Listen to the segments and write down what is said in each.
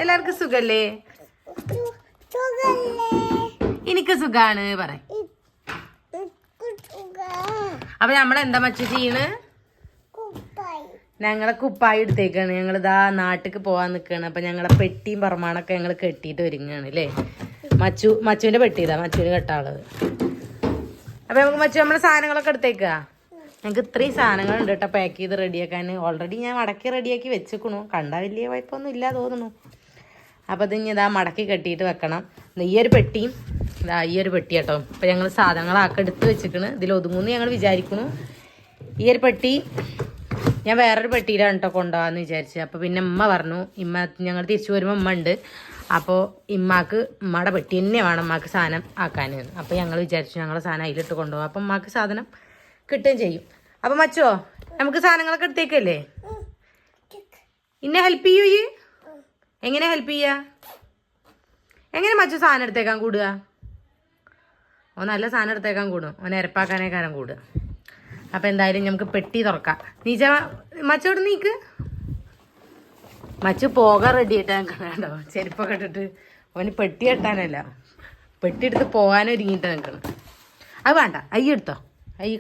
എല്ലാവർക്കും സുഖല്ലേ? എനിക്ക് സുഖാണ് പറ. അപ്പൊ നമ്മളെന്താ മച്ചു ചെയ്യണ്? ഞങ്ങളെ കുപ്പായി എടുത്തേക്കാണ്. ഞങ്ങളിതാ നാട്ടിക്ക് പോവാൻ നിക്കാണ്. അപ്പൊ ഞങ്ങളെ പെട്ടിയും പറമാണൊക്കെ ഞങ്ങൾ കെട്ടിയിട്ട് ഒരുങ്ങാണ് അല്ലേ. മച്ചുവിന്റെ പെട്ടി ഇതാ, മച്ചുവിന് കെട്ടാനുള്ളത്. അപ്പൊ നമുക്ക് മച്ചു നമ്മളെ സാധനങ്ങളൊക്കെ എടുത്തേക്കാ. ഞങ്ങൾക്ക് ഇത്രയും സാധനങ്ങളുണ്ട് കേട്ടോ പാക്ക് ചെയ്ത് റെഡിയാക്കാൻ. ഓൾറെഡി ഞാൻ മടക്കി റെഡിയാക്കി വെച്ചേക്കണു. കണ്ടാൽ വലിയ കുഴപ്പമൊന്നും ഇല്ല തോന്നുന്നു. അപ്പോൾ ഇത് ഇനി ഇതാ മടക്കി കെട്ടിയിട്ട് വെക്കണം. ഈ ഒരു പെട്ടിയും ഇതാ ഈ ഒരു പെട്ടി കേട്ടോ. അപ്പോൾ ഞങ്ങൾ സാധനങ്ങളൊക്കെ എടുത്ത് വെച്ചിക്കണ്. ഇതിൽ ഒതുങ്ങുമെന്ന് ഞങ്ങൾ വിചാരിക്കണു. ഈ ഒരു പെട്ടി ഞാൻ വേറൊരു പെട്ടിയിലാണ് കേട്ടോ കൊണ്ടുപോകാമെന്ന് വിചാരിച്ചത്. അപ്പോൾ പിന്നെ ഉമ്മ പറഞ്ഞു, ഞങ്ങൾ തിരിച്ചു വരുമ്പോൾ ഉമ്മ ഉണ്ട്. അപ്പോൾ ഉമ്മയുടെ പെട്ടി തന്നെ വേണം ഉമ്മക്ക് സാധനം ആക്കാൻ. അപ്പോൾ ഞങ്ങൾ വിചാരിച്ചു ഞങ്ങളെ സാധനം അതിലിട്ട് കൊണ്ടുപോകാം. അപ്പം ഉമ്മക്ക് സാധനം കിട്ടുകയും ചെയ്യും. അപ്പം മച്ചോ നമുക്ക് സാധനങ്ങളൊക്കെ എടുത്തേക്കല്ലേ? ഇന്നെ ഹെൽപ്പ് ചെയ്യൂ. ഈ എങ്ങനെ ഹെൽപ്പ് ചെയ്യാ? എങ്ങനെ മച്ചു സാധനം എടുത്തേക്കാൻ കൂടുക? ഓ നല്ല സാധനം എടുത്തേക്കാൻ കൂടും. ഓൻ ഇരപ്പാക്കാനേ കാരം കൂടുക. അപ്പം എന്തായാലും നമുക്ക് പെട്ടി തുറക്കാം. നീച്ച മച്ചോട് നീക്ക്. മച്ചു പോകാൻ റെഡി ആയിട്ടാ നിൽക്കണോ? ചെരുപ്പൊക്കെ ഇട്ടിട്ട്. ഓന് പെട്ടി കെട്ടാനല്ല, പെട്ടി എടുത്ത് പോകാനും ഒരുങ്ങിയിട്ട് നിൽക്കണം. അത് വേണ്ട, എടുത്തോ,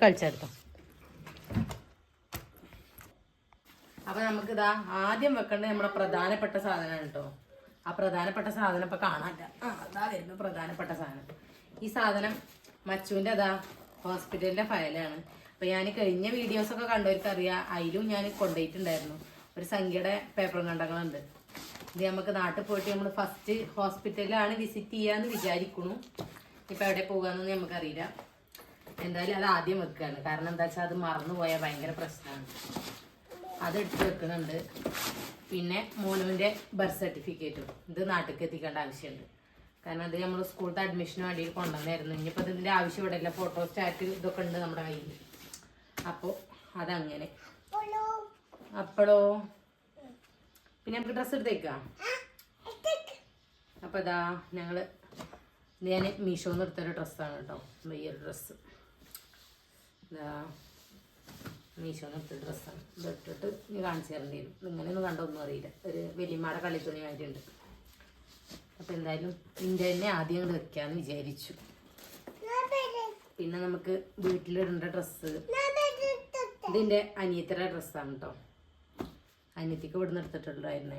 കളിച്ചെടുത്തോ. അപ്പൊ നമുക്കിതാ ആദ്യം വെക്കേണ്ടത് നമ്മുടെ പ്രധാനപ്പെട്ട സാധനമാണ് കേട്ടോ. ആ പ്രധാനപ്പെട്ട സാധനം ഇപ്പൊ കാണാനില്ല. അതാ വരുന്ന പ്രധാനപ്പെട്ട സാധനം. ഈ സാധനം മച്ചുവിന്റെ അതാ ഹോസ്പിറ്റലിന്റെ ഫയലാണ്. അപ്പൊ ഞാൻ കഴിഞ്ഞ വീഡിയോസൊക്കെ കണ്ടവർക്ക് അറിയാം, അതിലും ഞാൻ കൊണ്ടുപോയിട്ടുണ്ടായിരുന്നു. ഒരു സംഖ്യയുടെ പേപ്പർ കണ്ടങ്ങളുണ്ട്. ഇത് നമുക്ക് നാട്ടിൽ പോയിട്ട് നമ്മൾ ഫസ്റ്റ് ഹോസ്പിറ്റലിലാണ് വിസിറ്റ് ചെയ്യാന്ന് വിചാരിക്കണു. ഇപ്പൊ എവിടെ പോകാന്നൊന്നും നമുക്കറിയില്ല. എന്തായാലും അത് ആദ്യം വെക്കുകയാണ്. കാരണം എന്താ വെച്ചാൽ അത് മറന്നുപോയാൽ ഭയങ്കര പ്രശ്നമാണ്. അതെടുത്ത് വെക്കുന്നുണ്ട്. പിന്നെ മോനുവിൻ്റെ ബർത്ത് സർട്ടിഫിക്കറ്റും ഇത് നാട്ടിലേക്ക് എത്തിക്കേണ്ട ആവശ്യമുണ്ട്. കാരണം അത് നമ്മൾ സ്കൂളത്തെ അഡ്മിഷന് വേണ്ടിയിട്ട് കൊണ്ടുവന്നായിരുന്നു. ഇനിയിപ്പോൾ ഇതിൻ്റെ ആവശ്യം ഇവിടെ ഇല്ല. ഫോട്ടോ സ്റ്റാറ്റ് ഇതൊക്കെ ഉണ്ട് നമ്മുടെ കയ്യിൽ. അപ്പോൾ അതങ്ങനെ. അപ്പോഴോ പിന്നെ നമുക്ക് ഡ്രസ്സ് എടുത്തേക്കാം. അപ്പോൾ ഇതാ ഞാൻ മീഷോന്ന് എടുത്തൊരു ഡ്രസ്സാണ് കേട്ടോ. ഈ ഒരു ഡ്രസ്സ് ഇതാ മീഷോന്ന് എടുത്ത ഡ്രസ്സാണ്. ഇത് ഇട്ടിട്ട് ഇനി കാണിച്ചു തരേണ്ടി വരും. ഇങ്ങനെയൊന്നും കണ്ടൊന്നും അറിയില്ല. ഒരു വലിയമ്മയുടെ കളിത്തുണി മാറ്റിയുണ്ട്. അപ്പം എന്തായാലും ഇതിൻ്റെ തന്നെ ആദ്യം ഇങ്ങോട്ട് വെക്കാമെന്ന് വിചാരിച്ചു. പിന്നെ നമുക്ക് വീട്ടിലിടേണ്ട ഡ്രസ്സ് ഇതിൻ്റെ അനിയത്തിയുടെ ഡ്രസ്സാണ് കേട്ടോ. അനിയത്തിക്ക് ഇവിടുന്ന് എടുത്തിട്ടുണ്ടായിരുന്നേ.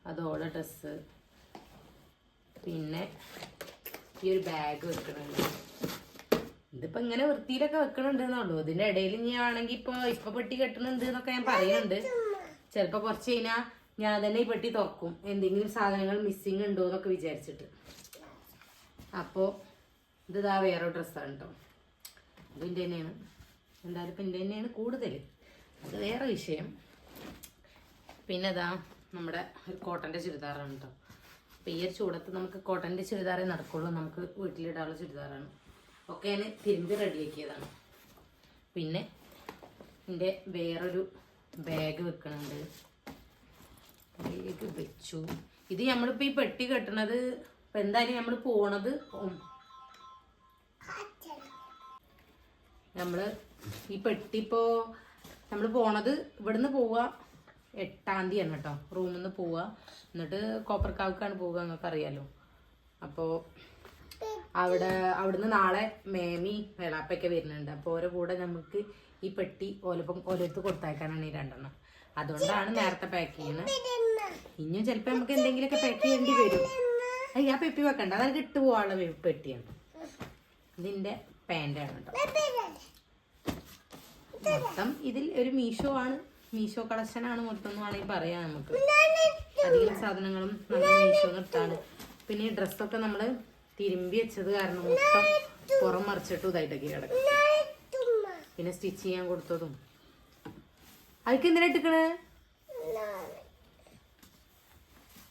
അതോടെ ഡ്രസ്സ്. പിന്നെ ഈ ഒരു ബാഗ് വെക്കണുണ്ട്. ഇതിപ്പോൾ ഇങ്ങനെ വൃത്തിയിലൊക്കെ വെക്കണുണ്ടെന്നുള്ളൂ. ഇതിൻ്റെ ഇടയിൽ ഇനി ആണെങ്കിൽ ഇപ്പോൾ പെട്ടി കെട്ടണുണ്ട് എന്നൊക്കെ ഞാൻ പറയുന്നുണ്ട്. ചിലപ്പോൾ കുറച്ച് കഴിഞ്ഞാൽ ഞാൻ തന്നെ ഈ പെട്ടി തുറക്കും, എന്തെങ്കിലും സാധനങ്ങൾ മിസ്സിങ് ഉണ്ടോ എന്നൊക്കെ വിചാരിച്ചിട്ട്. അപ്പോൾ ഇതാ വേറെ ഡ്രസ്സാണ് കേട്ടോ. ഇതിൻ്റെ തന്നെയാണ്. എന്തായാലും ഇപ്പം ഇതിൻ്റെ തന്നെയാണ് കൂടുതൽ. അത് വേറെ വിഷയം. പിന്നെ ഇതാ നമ്മുടെ ഒരു കോട്ടൻ്റെ ചുരിദാറാണ് കേട്ടോ. അപ്പോൾ ഈ ഒരു ചൂടത്ത് നമുക്ക് കോട്ടൻ്റെ ചുരിദാറേ നടക്കുള്ളൂ. നമുക്ക് വീട്ടിലിടാനുള്ള ചുരിദാറാണ്. ഒക്കെ ഞാൻ തിരുമ്പി റെഡിയാക്കിയതാണ്. പിന്നെ എൻ്റെ വേറൊരു ബാഗ് വെക്കണുണ്ട്. ബാഗ് വെച്ചു. ഇത് നമ്മളിപ്പോൾ ഈ പെട്ടി കെട്ടണത് ഇപ്പം എന്തായാലും നമ്മൾ പോണത് നമ്മൾ ഈ പെട്ടി ഇപ്പോൾ നമ്മൾ പോണത് ഇവിടുന്ന് പോവുക 8-ാം തീയതിയാണ് കേട്ടോ. റൂമിൽ നിന്ന് പോവുക. എന്നിട്ട് കോപ്പർക്കാവുക്കാണ് പോവുക, നിങ്ങൾക്ക് അറിയാലോ. അപ്പോൾ അവിടുന്ന് നാളെ മേമി വെളാപ്പൊക്കെ വരുന്നുണ്ട്. അപ്പോൾ ഓരോ കൂടെ നമുക്ക് ഈ പെട്ടി ഓരോരുത്തർ കൊടുത്തയക്കാനാണ് ഈ 2 അതുകൊണ്ടാണ് നേരത്തെ പാക്ക് ചെയ്യുന്നത്. ഇനിയും ചിലപ്പോൾ നമുക്ക് എന്തെങ്കിലുമൊക്കെ പാക്ക് ചെയ്യേണ്ടി വരും. ആ പെട്ടി വെക്കണ്ട, അതൊക്കെ ഇട്ട് പോകാനുള്ള പെട്ടിയാണ്. ഇതിൻ്റെ പാൻ്റാണ് കേട്ടോ. മൊത്തം ഇതിൽ ഒരു മീഷോ കളക്ഷനാണ് മൊത്തം എന്ന് വേണമെങ്കിൽ പറയാം. നമുക്ക് അധികം സാധനങ്ങളും നമ്മൾ മീഷോ നിർത്താണ്. പിന്നെ ഈ ഡ്രസ്സൊക്കെ നമ്മൾ തിരുമ്പി വെച്ചത് കാരണം മൊത്തം പുറം മറിച്ചിട്ടും ഇതായിട്ടൊക്കെ കിടക്കും. പിന്നെ സ്റ്റിച്ച് ചെയ്യാൻ കൊടുത്തതും. അതൊക്കെ എന്തിനാ ഇട്ടിക്കണേ?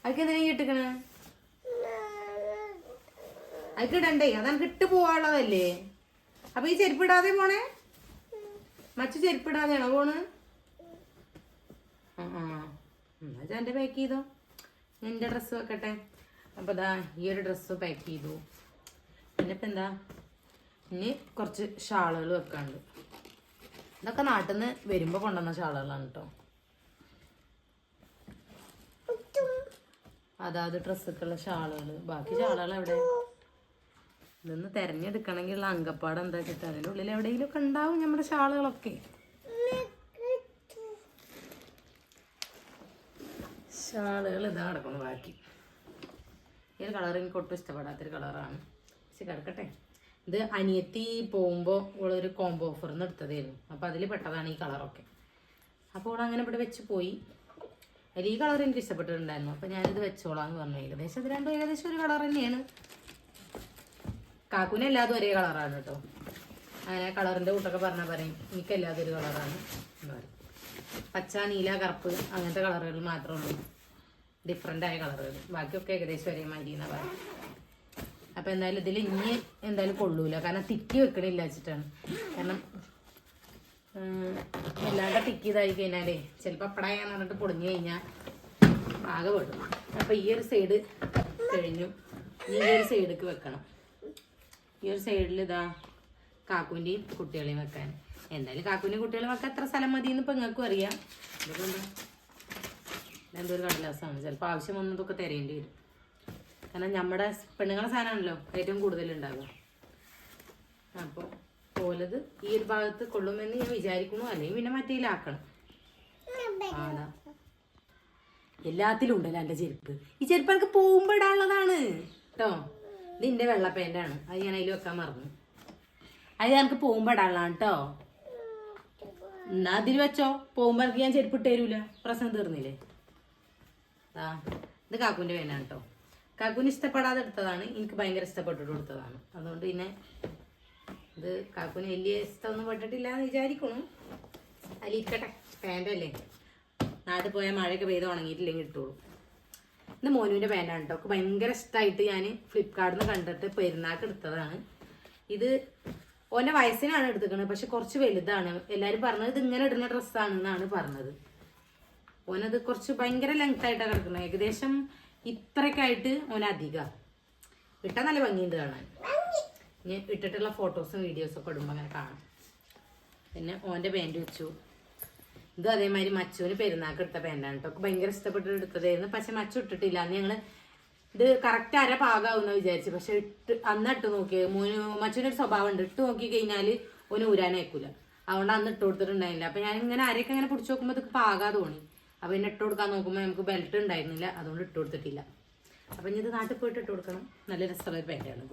അതൊക്കെ എന്തിനാ ഇട്ടിക്കണേ? അതൊക്കെ ഇടണ്ടേ? അതെനിക്ക് ഇട്ട് പോവാനുള്ളതല്ലേ. അപ്പൊ ഈ ചെരുപ്പിടാതെ പോണേ? മച്ചു ചെരുപ്പിടാതെയാണോ പോണ്? എന്നാ എൻ്റെ പാക്ക് ചെയ്തോ. എൻ്റെ ഡ്രസ്സ് വെക്കട്ടെ. അപ്പോൾ ഇതാ ഈ ഒരു ഡ്രസ്സ് പാക്ക് ചെയ്തു. പിന്നെ ഇപ്പം എന്താ, ഇനി കുറച്ച് ഷാളുകൾ വെക്കാണ്ട്. ഇതൊക്കെ നാട്ടിൽ നിന്ന് വരുമ്പോൾ കൊണ്ടുവന്ന ഷാളുകളാണ് കേട്ടോ. അതാത് ഡ്രസ്സൊക്കെയുള്ള ഷാളുകൾ. ബാക്കി ഷാളുകൾ എവിടെ? ഇതൊന്ന് തിരഞ്ഞെടുക്കണമെങ്കിലുള്ള അങ്കപ്പാട് എന്താ വെച്ചിട്ട് അതിൻ്റെ ഉള്ളിൽ എവിടെയെങ്കിലും ഒക്കെ ഉണ്ടാവും നമ്മുടെ ഷാളുകളൊക്കെ. ഷാളുകൾ ഇതാ കിടക്കുന്നു ബാക്കി. ഈ ഒരു കളർ എനിക്ക് ഒട്ടും ഇഷ്ടപ്പെടാത്തൊരു കളറാണ്. പക്ഷെ കിടക്കട്ടെ. ഇത് അനിയത്തി പോകുമ്പോൾ ഉള്ളൊരു കോംബോ ഓഫറിന്ന് എടുത്തതായിരുന്നു. അപ്പോൾ അതിൽ പെട്ടതാണ് ഈ കളറൊക്കെ. അപ്പോൾ ഇവിടെ അങ്ങനെ ഇവിടെ വെച്ച് പോയി. അതിൽ ഈ കളർ എനിക്ക് ഇഷ്ടപ്പെട്ടിട്ടുണ്ടായിരുന്നു. അപ്പോൾ ഞാനിത് വെച്ചോളാന്ന് പറഞ്ഞു. ഏകദേശം ഇത് രണ്ടും ഏകദേശം ഒരു കളർ തന്നെയാണ്. കാക്കുനെല്ലാതും ഒരേ കളറാണ് കേട്ടോ. അങ്ങനെ കളറിൻ്റെ കൂട്ടൊക്കെ പറഞ്ഞാൽ പറയും എനിക്കെല്ലാതും ഒരു കളറാണ് എന്ന് പറയും. പച്ച, നീല, കറുപ്പ് അങ്ങനത്തെ കളറുകൾ മാത്രമേ ഉള്ളൂ ഡിഫറെൻ്റ് ആയ കളറുകൾ. ബാക്കിയൊക്കെ ഏകദേശം ഒരേ മാതിരി എന്നാണ് പറയുന്നത്. അപ്പോൾ എന്തായാലും ഇതിൽ ഇനി എന്തായാലും കൊള്ളൂല. കാരണം തിക്കി വെക്കണില്ല വെച്ചിട്ടാണ്. കാരണം എല്ലാവരുടെ തിക്കി ഇതായി കഴിഞ്ഞാലേ ചിലപ്പോൾ അപ്പടായാന്ന് പറഞ്ഞിട്ട് പൊടിഞ്ഞു കഴിഞ്ഞാൽ ആകെ പെടും. അപ്പോൾ ഈ ഒരു സൈഡ് കഴിഞ്ഞു. ഈ ഒരു സൈഡിലേക്ക് വെക്കണം. ഈ ഒരു സൈഡിൽ ഇതാ കാക്കുൻ്റെയും കുട്ടികളെയും വെക്കാൻ. എന്തായാലും കാക്കുൻ്റെയും കുട്ടികളെയും വെക്കാൻ എത്ര സ്ഥലം മതി എന്ന് ഇപ്പം നിങ്ങൾക്കും അറിയാം. ഇതൊക്കെ എന്തോ ഒരു കടലാസാണ്. ചിലപ്പോൾ ആവശ്യം വന്നതൊക്കെ തരേണ്ടി വരും. കാരണം നമ്മുടെ പെണ്ണുങ്ങളെ സാധനമാണല്ലോ ഏറ്റവും കൂടുതൽ ഉണ്ടാകുക. അപ്പോൾ പോലത് ഈ ഒരു ഭാഗത്ത് കൊള്ളുമെന്ന് ഞാൻ വിചാരിക്കുന്നു. അല്ലെങ്കിൽ പിന്നെ മറ്റേലാക്കണം. ആടാ എല്ലാത്തിലും ഉണ്ടല്ലോ എൻ്റെ ചെരുപ്പ്. ഈ ചെരുപ്പ് എനിക്ക് പോകുമ്പോൾ ഇടാനുള്ളതാണ് കേട്ടോ. ഇത് എൻ്റെ വെള്ള പാൻ്റാണ്. അത് ഞാൻ അതിൽ വെക്കാൻ മറന്നു. അത് എനിക്ക് പോകുമ്പോൾ ഇടാനുള്ളതാണ് കേട്ടോ. എന്നാ അതിൽ വെച്ചോ. പോകുമ്പോൾ എനിക്ക് ഞാൻ ചെരുപ്പ് ഇട്ട് തരൂല. പ്രശ്നം തീർന്നില്ലേ? ആ ഇത് കാക്കുവിൻ്റെ പേനാണ് കേട്ടോ. കാക്കുവിന് ഇഷ്ടപ്പെടാതെ എടുത്തതാണ്. എനിക്ക് ഭയങ്കര ഇഷ്ടപ്പെട്ടിട്ട് കൊടുത്തതാണ്. അതുകൊണ്ട് പിന്നെ ഇത് കാക്കുവിന് വലിയ ഇഷ്ടമൊന്നും പെട്ടിട്ടില്ല എന്ന് വിചാരിക്കണം. അതിലിരിക്കട്ടെ. പാൻ്റല്ലേ, നാട്ടിൽ പോയാൽ മഴയൊക്കെ പെയ്ത് ഉണങ്ങിയിട്ടില്ലെങ്കിൽ ഇട്ടോളൂ. ഇത് മോനുവിൻ്റെ പാൻ്റാണ് കേട്ടോ. ഒക്കെ ഭയങ്കര ഇഷ്ടമായിട്ട് ഞാൻ ഫ്ലിപ്കാർട്ടിൽ നിന്ന് കണ്ടിട്ട് പെരുന്നാൾക്ക് എടുത്തതാണ്. ഇത് ഓൻ്റെ വയസ്സിനാണ് എടുത്തിരിക്കുന്നത്. പക്ഷെ കുറച്ച് വലുതാണ്. എല്ലാവരും പറഞ്ഞത് ഇത് ഇങ്ങനെ ഇടുന്ന ഡ്രസ്സാണെന്നാണ് പറഞ്ഞത്. ഓനത് കുറച്ച് ഭയങ്കര ലെങ്ത് ആയിട്ടാണ് കിടക്കുന്നത്. ഏകദേശം ഇത്രയൊക്കെ ആയിട്ട് ഓനധികം ഇട്ടാൽ നല്ല ഭംഗിയുണ്ട് കാണാൻ. ഞാൻ ഇട്ടിട്ടുള്ള ഫോട്ടോസും വീഡിയോസും ഒക്കെ ഇടുമ്പോൾ അങ്ങനെ കാണാം. പിന്നെ ഓൻ്റെ പാൻറ് വെച്ചു. ഇത് അതേമാതിരി മച്ചുവിന് പെരുന്നാൾക്ക് എടുത്ത പാൻ്റാണ് കേട്ടോ. ഭയങ്കര ഇഷ്ടപ്പെട്ട് എടുത്തതായിരുന്നു. പക്ഷെ മച്ചു ഇട്ടിട്ടില്ല. അന്ന് ഞങ്ങൾ ഇത് കറക്റ്റ് അര പാകാവുന്ന വിചാരിച്ചു. പക്ഷെ അന്ന് ഇട്ട് നോക്കിയത് മച്ചുവിനൊരു സ്വഭാവം ഉണ്ട്. ഇട്ട് നോക്കി കഴിഞ്ഞാൽ ഓന് ഊരാനേക്കൂല. അതുകൊണ്ട് അന്ന് ഇട്ട് കൊടുത്തിട്ടുണ്ടായില്ല. അപ്പം ഞാനിങ്ങനെ അരയൊക്കെ ഇങ്ങനെ പിടിച്ച് നോക്കുമ്പോൾ ഇതൊക്കെ പാകാ തോന്നി. അപ്പം പിന്നെ ഇട്ട് കൊടുക്കാൻ നോക്കുമ്പോൾ നമുക്ക് ബെൽറ്റ് ഉണ്ടായിരുന്നില്ല. അതുകൊണ്ട് ഇട്ട് കൊടുത്തിട്ടില്ല. അപ്പം ഇനി ഇത് നാട്ടിൽ പോയിട്ട് ഇട്ട് കൊടുക്കണം. നല്ല രസമുള്ള ഒരു പാൻ്റാണ്.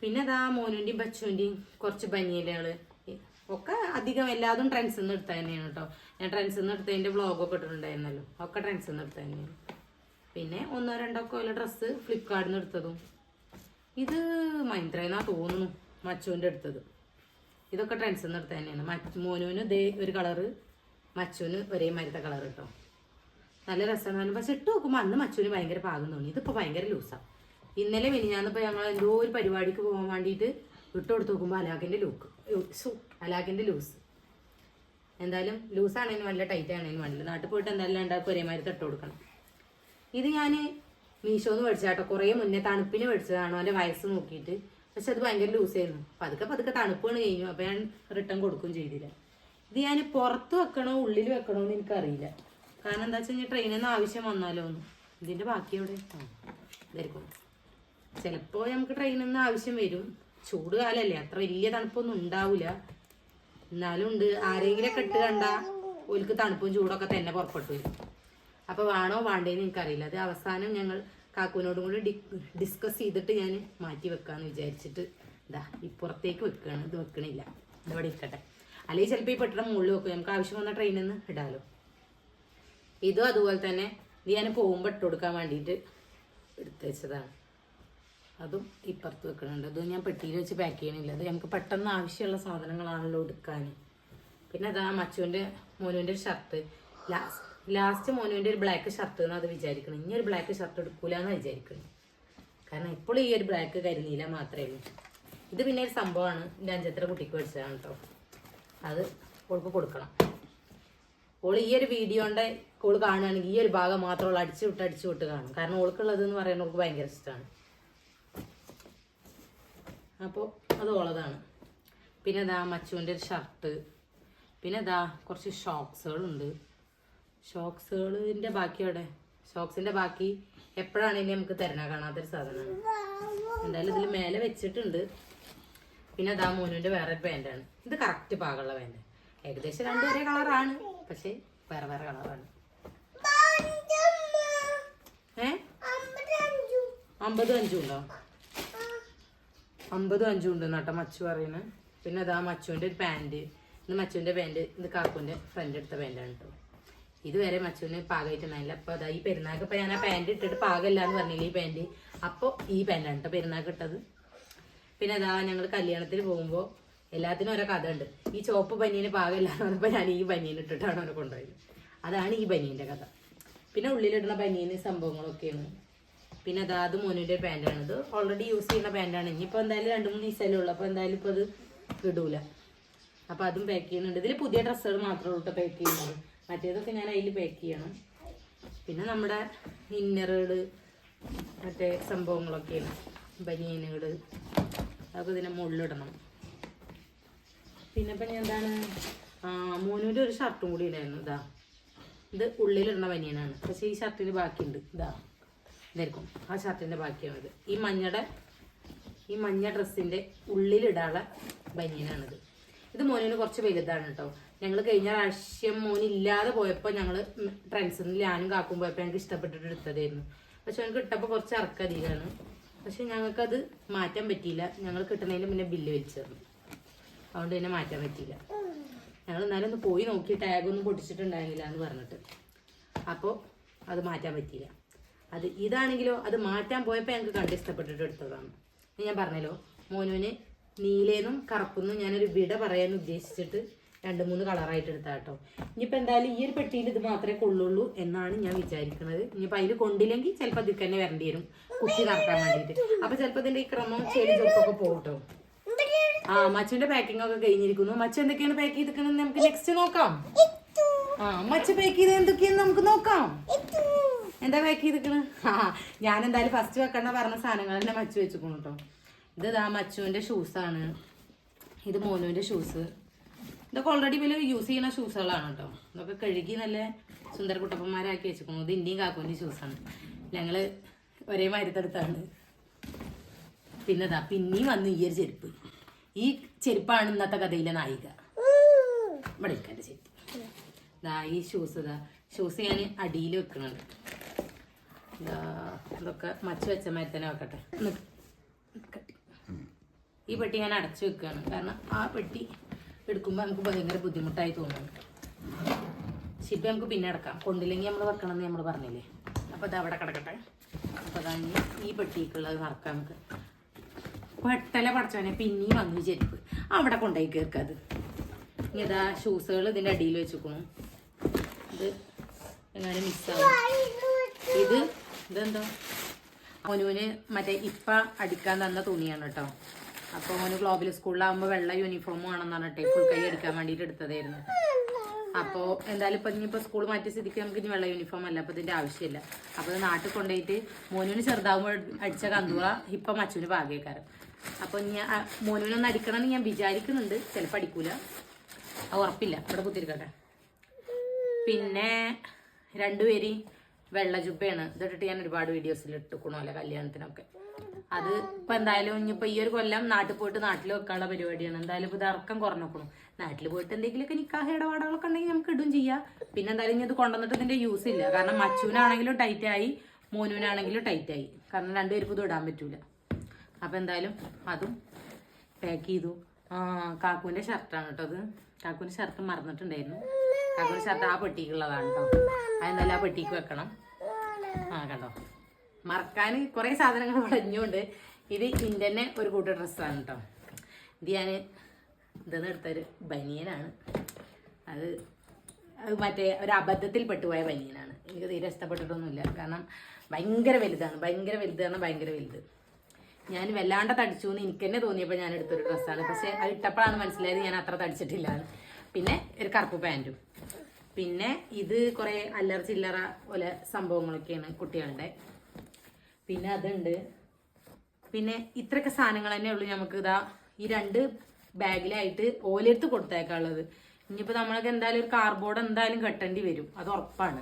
പിന്നെ അതാ മോനുൻ്റെയും ബച്ചുവിൻ്റെയും കുറച്ച് ബനിയലുകൾ ഒക്കെ അധികം എല്ലാതും ട്രെൻഡ്സിൽ നിന്ന് എടുത്ത തന്നെയാണ് കേട്ടോ. ഞാൻ ട്രെൻഡ്സിൽ നിന്ന് എടുത്തതിൻ്റെ വ്ളോഗൊക്കെ ഇട്ടിട്ടുണ്ടായിരുന്നല്ലോ. ഒക്കെ ട്രെൻഡ്സിൽ നിന്ന് എടുത്ത തന്നെയാണ്. പിന്നെ 1-2 കൊല്ലം ഡ്രസ്സ് ഫ്ലിപ്കാർട്ടിൽ നിന്ന് എടുത്തതും. ഇത് മൈന്ത്രയെന്നാ തോന്നുന്നു മച്ചുവിൻ്റെ എടുത്തത്. ഇതൊക്കെ ട്രെൻഡ്സിൽ നിന്ന് എടുത്ത തന്നെയാണ്. മോനുവിന് ഇതേ ഒരു കളറ്, മച്ചുവിന് ഒരേ മരത്തെ കളർ കേട്ടോ. നല്ല രസമാണ്. പക്ഷെ ഇട്ട് നോക്കുമ്പോൾ അന്ന് മച്ചുവിന് ഭയങ്കര പാകം തോന്നി. ഇതിപ്പോൾ ഭയങ്കര ലൂസാണ്. ഇന്നലെ മിനിഞ്ഞാന്നിപ്പോൾ ഞങ്ങൾ എന്തോ ഒരു പരിപാടിക്ക് പോകാൻ വേണ്ടിയിട്ട് ഇട്ട് കൊടുത്ത് നോക്കുമ്പോൾ അലാക്കിൻ്റെ ലൂസ്. എന്തായാലും ലൂസാണേലും നല്ല ടൈറ്റ് ആണേലും വേണ്ടില്ല. നാട്ടിൽ പോയിട്ട് എന്തായാലും രണ്ടാൾക്കും ഒരേ മാതിരി ഇട്ട് കൊടുക്കണം. ഇത് ഞാൻ മീഷോന്ന് മേടിച്ചാട്ടോ. കുറേ മുന്നേ തണുപ്പിന് മേടിച്ചതാണ് അവൻ്റെ വയസ്സ് നോക്കിയിട്ട്. പക്ഷെ അത് ഭയങ്കര ലൂസായിരുന്നു. പതുക്കെ തണുപ്പാണ് കഴിഞ്ഞു. അപ്പോൾ ഞാൻ റിട്ടേൺ കൊടുക്കുകയും ചെയ്തില്ല. ഇത് ഞാൻ പുറത്ത് വെക്കണോ ഉള്ളിൽ വെക്കണോ എന്ന് എനിക്കറിയില്ല. കാരണം എന്താ വെച്ച് കഴിഞ്ഞാൽ ട്രെയിനിൽ നിന്ന് ആവശ്യം വന്നാലോ ഒന്ന്. ഇതിൻ്റെ ബാക്കി എവിടെ ഇതായിരിക്കും. ചിലപ്പോൾ നമുക്ക് ട്രെയിനിൽ നിന്ന് ആവശ്യം വരും. ചൂട് കാലമല്ലേ, അത്ര വലിയ തണുപ്പൊന്നും ഉണ്ടാവില്ല. എന്നാലും ഉണ്ട് ആരെങ്കിലൊക്കെ ഇട്ട് കണ്ടാൽ ഓൽക്ക് തണുപ്പും ചൂടൊക്കെ തന്നെ പുറപ്പെട്ടു വരും. അപ്പോൾ വേണോ വേണ്ടേന്ന് എനിക്കറിയില്ല. അത് അവസാനം ഞങ്ങൾ കാക്കുവിനോടും കൂടി ഡിസ്കസ് ചെയ്തിട്ട് ഞാൻ മാറ്റി വെക്കാമെന്ന് വിചാരിച്ചിട്ട് ഇതാ ഇപ്പുറത്തേക്ക് വെക്കുകയാണ്. ഇത് വെക്കണില്ല, ഇതവിടെ ഇരിക്കട്ടെ. അല്ലെങ്കിൽ ചിലപ്പോൾ ഈ പെട്ടെന്ന് മുകളിൽ വെക്കും. നമുക്ക് ആവശ്യം വന്ന ട്രെയിനിൽ നിന്ന് ഇടാലോ. ഇതും അതുപോലെ തന്നെ ഇത് ഞാൻ പോകുമ്പോൾ ഇട്ട് കൊടുക്കാൻ വേണ്ടിയിട്ട് എടുത്ത് വെച്ചതാണ്. അതും ഇപ്പുറത്ത് വെക്കുന്നുണ്ട്. അതും ഞാൻ പെട്ടിയിൽ വെച്ച് പാക്ക് ചെയ്യണില്ല. അത് നമുക്ക് പെട്ടെന്ന് ആവശ്യമുള്ള സാധനങ്ങളാണല്ലോ എടുക്കാൻ. പിന്നെ അതാ മച്ചുവിൻ്റെ മോനുവിൻ്റെ ഒരു ഷർട്ട്. ലാസ്റ്റ് മോനുവിൻ്റെ ഒരു ബ്ലാക്ക് ഷർട്ട് എന്ന് അത് വിചാരിക്കണം. ഇനി ഒരു ബ്ലാക്ക് ഷർട്ട് എടുക്കൂല എന്ന് വിചാരിക്കണം. കാരണം എപ്പോഴും ഈ ഒരു ബ്ലാക്ക് കരിനീല മാത്രമേ ഉള്ളൂ. ഇത് പിന്നെ ഒരു സംഭവമാണ്. എൻ്റെ അഞ്ചത്ര കുട്ടിക്ക് മേടിച്ചതാണ് കേട്ടോ. അത് ഓൾക്ക് കൊടുക്കണം. ഓൾ ഈ ഒരു വീഡിയോൻ്റെ ഓള് കാണുകയാണെങ്കിൽ ഈ ഒരു ഭാഗം മാത്രം ഓൾ അടിച്ചു വിട്ട് കാണും. കാരണം ഓൾക്കുള്ളത് എന്ന് പറയുന്നത് ഓൾക്ക് ഭയങ്കര ഇഷ്ടമാണ്. അപ്പോൾ അത് ഓളതാണ്. പിന്നെ ഇതാ മച്ചുവിൻ്റെ ഒരു ഷർട്ട്. പിന്നെ ഇതാ കുറച്ച് ഷോക്സുകളുണ്ട്. ഷോക്സുകളിൻ്റെ ബാക്കി അവിടെ ഷോക്സിന്റെ ബാക്കി എപ്പോഴാണ് ഇനി നമുക്ക് തരണ കാണാത്തൊരു സാധനമാണ്. എന്തായാലും ഇതിൽ മേലെ വെച്ചിട്ടുണ്ട്. പിന്നെ അതാ മോനുവിന്റെ വേറെ പാന്റാണ്. ഇത് കറക്റ്റ് പാകമുള്ള പാന്റ്. ഏകദേശം രണ്ടും ഒരേ കളറാണ്, പക്ഷെ വേറെ വേറെ കളറാണ്. 50 ഉണ്ടോ? 50 ഉണ്ട് നട്ട മച്ചു പറയുന്നത്. പിന്നെ അതാ മച്ചുവിന്റെ ഒരു പാന്റ്. ഇത് മച്ചുവിന്റെ പാന്റ്. ഇത് കാക്കുവിന്റെ ഫ്രണ്ട് എടുത്ത പാന്റാണ് കേട്ടോ. ഇതുവരെ മച്ചുവിന് പാകമായിട്ടുണ്ടായില്ല. അപ്പൊ അതാ ഈ പെരുന്നാൾക്ക് ഇപ്പൊ ഞാൻ ആ പാന്റ് ഇട്ടിട്ട് പാകമില്ല എന്ന് പറഞ്ഞില്ല ഈ പാന്റ്. അപ്പൊ ഈ പാന്റാണ് കേട്ടോ പെരുന്നാൾക്ക് ഇട്ടത്. പിന്നെ അതാ ഞങ്ങൾ കല്യാണത്തിന് പോകുമ്പോൾ എല്ലാത്തിനും ഓരോ കഥ ഉണ്ട്. ഈ ചുവപ്പ് ബനിയന് പാകമില്ല എന്ന് പറഞ്ഞപ്പോൾ ഞാൻ ഈ ബനിയൻ ഇട്ടിട്ടാണ് അവനെ കൊണ്ടുപോയത്. അതാണ് ഈ ബനിയന്റെ കഥ. പിന്നെ ഉള്ളിലിടുന്ന ബനിയന് സംഭവങ്ങളൊക്കെയാണ്. പിന്നെ അതാ അത് മോനുവിന്റെ പാന്റാണ്. ഇത് ഓൾറെഡി യൂസ് ചെയ്യുന്ന പാന്റാണ്. ഇനിയിപ്പോൾ എന്തായാലും 2-3 ദിവസമല്ലേ ഉള്ളൂ. അപ്പോൾ എന്തായാലും ഇപ്പോൾ അത് ഇടൂല. അപ്പോൾ അതും പാക്ക് ചെയ്യുന്നുണ്ട്. ഇതിൽ പുതിയ ഡ്രസ്സുകൾ മാത്രമേ ഉള്ളൂ പാക്ക് ചെയ്യുന്നത്. മറ്റേതൊക്കെ ഞാൻ അതിൽ പാക്ക് ചെയ്യണം. പിന്നെ നമ്മുടെ ഇന്നറുകൾ മറ്റേ സംഭവങ്ങളൊക്കെയാണ്. ബനിയനുകൾ അതൊക്കെ ഇതിനെ മുകളിലിടണം. പിന്നെ ഇപ്പം ഞാൻ എന്താണ് മോനുവിൻ്റെ ഒരു ഷർട്ടും കൂടി ഉണ്ടായിരുന്നു. ഇതാ ഇത് ഉള്ളിലിടുന്ന ബനിയനാണ്. പക്ഷേ ഈ ഷർട്ടിന് ബാക്കിയുണ്ട്. ഇതായിരിക്കും ആ ഷർട്ടിൻ്റെ ബാക്കിയാണിത്. ഈ മഞ്ഞ ഡ്രസ്സിൻ്റെ ഉള്ളിലിടാനുള്ള ബനിയനാണിത്. ഇത് മോനിന് കുറച്ച് വലുതാണ് കേട്ടോ. ഞങ്ങൾ കഴിഞ്ഞ പ്രാവശ്യം മോനില്ലാതെ പോയപ്പോൾ ഞങ്ങൾ ട്രെൻഡ്സിൽ ഞാനും കാക്കും പോയപ്പോൾ ഞങ്ങൾക്ക് ഇഷ്ടപ്പെട്ടിട്ട് എടുത്തതായിരുന്നു. പക്ഷെ ഞങ്ങൾക്ക് ഇട്ടപ്പോൾ കുറച്ച് ഇറക്കധികമാണ്. പക്ഷെ ഞങ്ങൾക്കത് മാറ്റാൻ പറ്റിയില്ല. ഞങ്ങൾ കിട്ടുന്നതിന് മുന്നേ ബില്ല് വെച്ച് തന്നു. അതുകൊണ്ട് തന്നെ മാറ്റാൻ പറ്റിയില്ല. ഞങ്ങൾ എന്നാലും ഒന്ന് പോയി നോക്കി ടാഗൊന്നും പൊട്ടിച്ചിട്ടുണ്ടായിരുന്നില്ല എന്ന് പറഞ്ഞിട്ട്. അപ്പോൾ അത് മാറ്റാൻ പറ്റിയില്ല. ഇതാണെങ്കിലോ അത് മാറ്റാൻ പോയപ്പോൾ ഞങ്ങൾക്ക് കണ്ട് ഇഷ്ടപ്പെട്ടിട്ട് എടുത്തതാണ്. ഞാൻ പറഞ്ഞല്ലോ മോനുവിന് നീലേന്നും കറുപ്പൊന്നും ഞാനൊരു വിട പറയാൻ ഉദ്ദേശിച്ചിട്ട് 2-3 കളറായിട്ട് എടുത്താൽ കേട്ടോ. ഇനിയിപ്പോൾ എന്തായാലും ഈ ഒരു പെട്ടിയിൽ ഇത് മാത്രമേ കൊള്ളുള്ളൂ എന്നാണ് ഞാൻ വിചാരിക്കുന്നത്. ഇനിയിപ്പോൾ അതിൽ കൊണ്ടില്ലെങ്കിൽ ചിലപ്പോൾ അതിൽ തന്നെ വരേണ്ടി വരും കുത്തി നടക്കാൻ വേണ്ടിയിട്ട്. അപ്പോൾ ചിലപ്പോൾ ഇതിൻ്റെ ഈ ക്രമം ചെടി ചെറുപ്പൊക്കെ പോകും കേട്ടോ. മച്ചുവിന്റെ പാക്കിംഗ് ഒക്കെ കഴിഞ്ഞിരിക്കുന്നു. മച്ചു എന്തൊക്കെയാണ് പാക്ക് ചെയ്തിരിക്കുന്നത് നമുക്ക് നെക്സ്റ്റ് നോക്കാം. മച്ചു പാക്ക് ചെയ്ത് എന്തൊക്കെയാന്ന് നമുക്ക് നോക്കാം. എന്താ പാക്ക് ചെയ്തിരിക്കണ്? ഞാൻ എന്തായാലും ഫസ്റ്റ് വെക്കണ പറഞ്ഞ സാധനങ്ങൾ തന്നെ മച്ചു വെച്ചിരിക്കുന്നു കേട്ടോ. ഇത് മച്ചുവിന്റെ ഷൂസാണ്. ഇത് മോനുവിന്റെ ഷൂസ്. ഇതൊക്കെ ഓൾറെഡി വലിയ യൂസ് ചെയ്യുന്ന ഷൂസുകളാണ് കേട്ടോ. ഇതൊക്കെ കഴുകി നല്ല സുന്ദര കുട്ടപ്പന്മാരാക്കി വെച്ചിരിക്കുന്നു. ഇത് ഇന്ത്യയും കാക്കുവിന്റെ ഷൂസാണ്. ഞങ്ങള് ഒരേ മരുത്തെടുത്താണ്. പിന്നെ പിന്നെയും വന്നു ഈ ഒരു ചെരുപ്പ്. ഈ ചെരുപ്പാണ് ഇന്നത്തെ കഥയിലെ നായിക. ഇവിടെ ഇരിക്കൻ്റെ ചെരുപ്പ്. ഈ ഷൂസ് ഞാൻ അടിയിൽ വെക്കുന്നുണ്ട്. ഇതൊക്കെ മച്ചു വെച്ച മാതിരി തന്നെ വെക്കട്ടെ. ഈ പെട്ടി ഞാൻ അടച്ചു വെക്കുകയാണ്. കാരണം ആ പെട്ടി എടുക്കുമ്പോൾ നമുക്ക് ഭയങ്കര ബുദ്ധിമുട്ടായി തോന്നുന്നു. ശില്പ നമുക്ക് പിന്നെ അടക്കാം. കൊണ്ടില്ലെങ്കിൽ നമ്മൾ വെക്കണം എന്ന് നമ്മൾ പറഞ്ഞില്ലേ. അപ്പോൾ അത് അവിടെ കിടക്കട്ടെ. അപ്പോൾ അതാണ് ഈ പെട്ടിക്കുള്ളത് നടക്കാം. നമുക്ക് പെട്ടല പടച്ചവനെ പിന്നെയും വന്നു ചെരുപ്പ് അവിടെ കൊണ്ടുപോയി കയർക്കത്. ഇനി ഇതാ ഷൂസുകൾ ഇതിൻ്റെ അടിയിൽ വെച്ചിരിക്കണു. ഇത് എങ്ങനെ മിക്സാവും. ഇതെന്താ മോനുവിന് മറ്റേ ഇപ്പ അടിക്കാൻ തന്ന തുണിയാണ് കേട്ടോ. അപ്പോൾ മോന് ഗ്ലോബൽ സ്കൂളിലാകുമ്പോൾ വെള്ള യൂണിഫോം വേണമെന്ന് പറഞ്ഞിട്ട് ഫുൾ കൈ അടിക്കാൻ വേണ്ടിയിട്ട് എടുത്തതായിരുന്നു. അപ്പോൾ എന്തായാലും ഇപ്പം ഇനിയിപ്പോൾ സ്കൂൾ മാറ്റിയ സ്ഥിതിക്ക് നമുക്ക് ഇനി വെള്ള യൂണിഫോം അല്ല. അപ്പോൾ ഇതിൻ്റെ ആവശ്യമില്ല. അപ്പോൾ ഇത് നാട്ടിൽ കൊണ്ടുപോയിട്ട് മോനുവിന് ചെറുതാകുമ്പോൾ അടിച്ച കന്തൂറ ഇപ്പം മച്ചുവിന് ഭാഗ്യക്കാരൻ. അപ്പോൾ ഞാൻ മോനുവിനൊന്ന് അടിക്കണമെന്ന് ഞാൻ വിചാരിക്കുന്നുണ്ട്. ചിലപ്പോൾ അടിക്കൂല, അത് ഉറപ്പില്ല. ഇവിടെ കുത്തിരിക്കട്ടെ. പിന്നെ 2 പേര് വെള്ള ജുബയാണ്. ഇതിട്ടിട്ട് ഞാൻ ഒരുപാട് വീഡിയോസിൽ ഇട്ടുക്കണമല്ലോ കല്യാണത്തിനൊക്കെ. അത് ഇപ്പം എന്തായാലും ഇനിയിപ്പോൾ ഈ ഒരു കൊല്ലം നാട്ടിൽ പോയിട്ട് നാട്ടിൽ വെക്കാനുള്ള പരിപാടിയാണ്. എന്തായാലും ഇപ്പോൾ ഇത് ഇറക്കം കുറഞ്ഞോക്കണം. നാട്ടിൽ പോയിട്ട് എന്തെങ്കിലുമൊക്കെ നിക്കാഹ് ഇടപാടുകളൊക്കെ ഉണ്ടെങ്കിൽ നമുക്ക് ഇടും ചെയ്യാം. പിന്നെ എന്തായാലും ഇനി ഇത് കൊണ്ടുവന്നിട്ട് ഇതിൻ്റെ യൂസ് ഇല്ല. കാരണം മച്ചുവിനാണെങ്കിലും ടൈറ്റായി, മോനുവിനാണെങ്കിലും ടൈറ്റായി. കാരണം 2 പേർക്ക് ഇത് ഇടാൻ പറ്റൂല. അപ്പം എന്തായാലും അതും പാക്ക് ചെയ്തു. കാക്കുവിൻ്റെ ഷർട്ടാണ് കേട്ടോ അത്. കാക്കുവിൻ്റെ ഷർട്ട് മറന്നിട്ടുണ്ടായിരുന്നു. കാക്കുവിൻ്റെ ഷർട്ട് ആ പെട്ടിക്കുള്ളതാണ് കേട്ടോ. അതെന്തായാലും ആ പെട്ടിക്ക് വെക്കണം. കണ്ടോ, മറക്കാൻ കുറേ സാധനങ്ങൾ വളഞ്ഞുകൊണ്ട്. ഇത് ഇന്ത്യനെ ഒരു കൂട്ടം ഡ്രസ്സാണ് കേട്ടോ. ഇത് ഞാൻ ഇതെന്ന് എടുത്തൊരു ബനിയനാണ്. അത് മറ്റേ ഒരു അബദ്ധത്തിൽ പെട്ടുപോയ ബനിയനാണ്. എനിക്ക് തീരെ ഇഷ്ടപ്പെട്ടിട്ടൊന്നുമില്ല. കാരണം ഭയങ്കര വലുതാണ്. ഭയങ്കര വലുത്. ഞാൻ വല്ലാണ്ട് തടിച്ചു എന്ന് എനിക്ക് തന്നെ തോന്നിയപ്പോൾ ഞാൻ എടുത്തൊരു ഡ്രസ്സാണ്. പക്ഷെ അത് ഇട്ടപ്പോഴാണ് മനസ്സിലായത് ഞാൻ അത്ര തടിച്ചിട്ടില്ല. പിന്നെ ഒരു കറുപ്പ് പാൻറ്റും. പിന്നെ ഇത് കുറേ അല്ലറ ചില്ലറ പോലെ സംഭവങ്ങളൊക്കെയാണ് കുട്ടികളുടെ. പിന്നെ അതുണ്ട്. പിന്നെ ഇത്രയൊക്കെ സാധനങ്ങൾ തന്നെ ഉള്ളൂ നമുക്ക്. ഈ 2 ബാഗിലായിട്ട് ഓലെടുത്ത് കൊടുത്തേക്കാനുള്ളത്. ഇനിയിപ്പോൾ നമ്മൾക്ക് എന്തായാലും ഒരു കാർഡ്ബോർഡ് എന്തായാലും കെട്ടേണ്ടി വരും, അത് ഉറപ്പാണ്.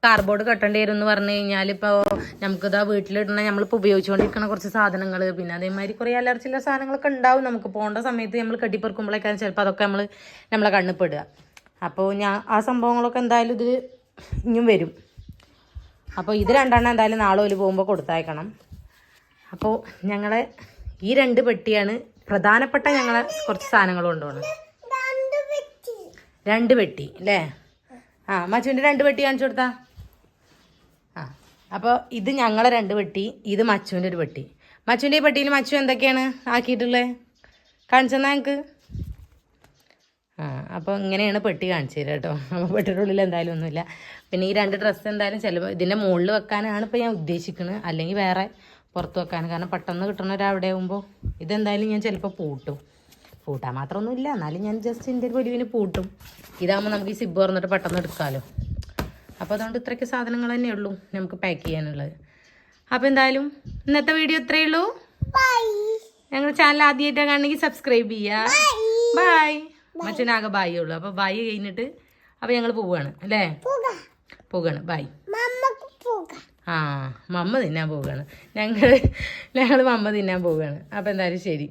കാർഡ്ബോർഡ് കെട്ടേണ്ടി വരും എന്ന് പറഞ്ഞു കഴിഞ്ഞാൽ ഇപ്പോൾ നമുക്കിതാ വീട്ടിലിടണ നമ്മളിപ്പോൾ ഉപയോഗിച്ചുകൊണ്ടിരിക്കുന്ന കുറച്ച് സാധനങ്ങൾ പിന്നെ അതേമാതിരി കുറേ അലർജിയുള്ള സാധനങ്ങളൊക്കെ ഉണ്ടാവും. നമുക്ക് പോകേണ്ട സമയത്ത് നമ്മൾ കെട്ടിപ്പെറുക്കുമ്പോഴേക്കാണ് ചിലപ്പോൾ അതൊക്കെ നമ്മളെ കണ്ണിൽപ്പെടുക. അപ്പോൾ ആ സംഭവങ്ങളൊക്കെ എന്തായാലും ഇതിൽ ഇനിയും വരും. അപ്പോൾ ഇത് രണ്ടെണ്ണം എന്തായാലും നാളെ ഒരു പോകുമ്പോൾ കൊടുത്തയക്കണം. അപ്പോൾ ഞങ്ങളെ ഈ 2 പെട്ടിയാണ് പ്രധാനപ്പെട്ട ഞങ്ങളെ കുറച്ച് സാധനങ്ങൾ കൊണ്ടുപോകണം. 2 പെട്ടി അല്ലേ? മച്ചുവിൻ്റെ 2 പെട്ടി കാണിച്ചു കൊടുത്താ. അപ്പോൾ ഇത് ഞങ്ങളെ 2 പെട്ടി, ഇത് മച്ചുവിൻ്റെ ഒരു പെട്ടി. മച്ചുവിൻ്റെ ഈ പെട്ടിയിൽ മച്ചു എന്തൊക്കെയാണ് ആക്കിയിട്ടുള്ളത് കാണിച്ചെന്നാ ഞങ്ങൾക്ക്. അപ്പോൾ ഇങ്ങനെയാണ് പെട്ടി കാണിച്ചു തരാം കേട്ടോ. അപ്പോൾ പെട്ടിയുടെ ഉള്ളിൽ എന്തായാലും ഒന്നുമില്ല. പിന്നെ ഈ 2 ഡ്രസ്സ് എന്തായാലും ചിലപ്പോൾ ഇതിൻ്റെ മുകളിൽ വെക്കാനാണ് ഇപ്പോൾ ഞാൻ ഉദ്ദേശിക്കുന്നത്, അല്ലെങ്കിൽ വേറെ പുറത്ത് വെക്കാൻ. കാരണം പെട്ടെന്ന് കിട്ടണവരവിടെ ആകുമ്പോൾ ഇതെന്തായാലും ഞാൻ ചിലപ്പോൾ പൂട്ടാൻ മാത്രമൊന്നുമില്ല, എന്നാലും ഞാൻ ജസ്റ്റ് എൻ്റെ ഒരു വലിയവിന് പൂട്ടും. ഇതാകുമ്പോൾ നമുക്ക് ഈ സിബ് തുറന്നിട്ട് പെട്ടെന്ന് എടുക്കാമല്ലോ. അപ്പോൾ അതുകൊണ്ട് ഇത്രയ്ക്ക് സാധനങ്ങൾ തന്നെ ഉള്ളൂ നമുക്ക് പാക്ക് ചെയ്യാനുള്ളത്. അപ്പോൾ എന്തായാലും ഇന്നത്തെ വീഡിയോ ഇത്രയേ ഉള്ളൂ. ഞങ്ങളുടെ ചാനൽ ആദ്യമായിട്ടാണ് കാണണമെങ്കിൽ സബ്സ്ക്രൈബ് ചെയ്യുക. ബൈ. മച്ചനാകെ ബായേ ഉള്ളൂ. അപ്പോൾ ബായ് കഴിഞ്ഞിട്ട് അപ്പോൾ ഞങ്ങൾ പോവുകയാണ് അല്ലേ? പോവുകയാണ്. ബൈ. മമ്മ തിന്നാൻ പോവുകയാണ്. ഞങ്ങൾ മമ്മ തിന്നാൻ പോവുകയാണ്. അപ്പോൾ എന്തായാലും ശരി.